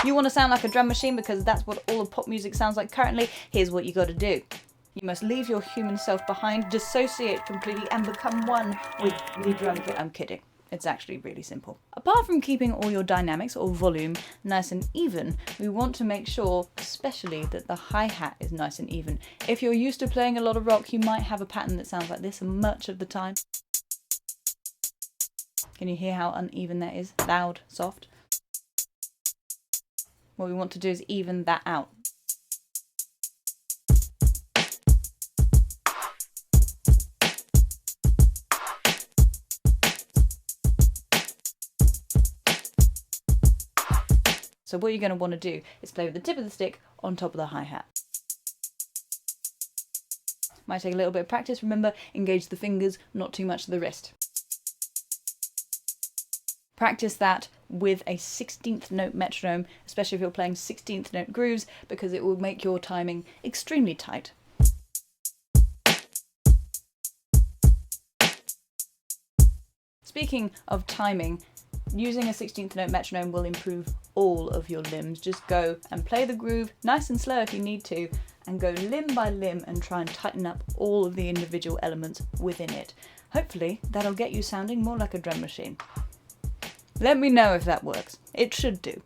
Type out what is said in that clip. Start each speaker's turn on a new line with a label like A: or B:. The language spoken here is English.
A: You want to sound like a drum machine because that's what all of pop music sounds like currently? Here's what you got to do. You must leave your human self behind, dissociate completely, and become one with the drum kit. I'm kidding. It's actually really simple. Apart from keeping all your dynamics or volume nice and even, we want to make sure especially that the hi-hat is nice and even. If you're used to playing a lot of rock, you might have a pattern that sounds like this much of the time. Can you hear how uneven that is? Loud, soft. What we want to do is even that out. So what you're going to want to do is play with the tip of the stick on top of the hi-hat. Might take a little bit of practice. Remember, engage the fingers, not too much the wrist. Practice that with a 16th note metronome, especially if you're playing 16th note grooves, because it will make your timing extremely tight. Speaking of timing, using a 16th note metronome will improve all of your limbs. Just go and play the groove nice and slow if you need to, and go limb by limb and try and tighten up all of the individual elements within it. Hopefully that'll get you sounding more like a drum machine. Let me know if that works. It should do.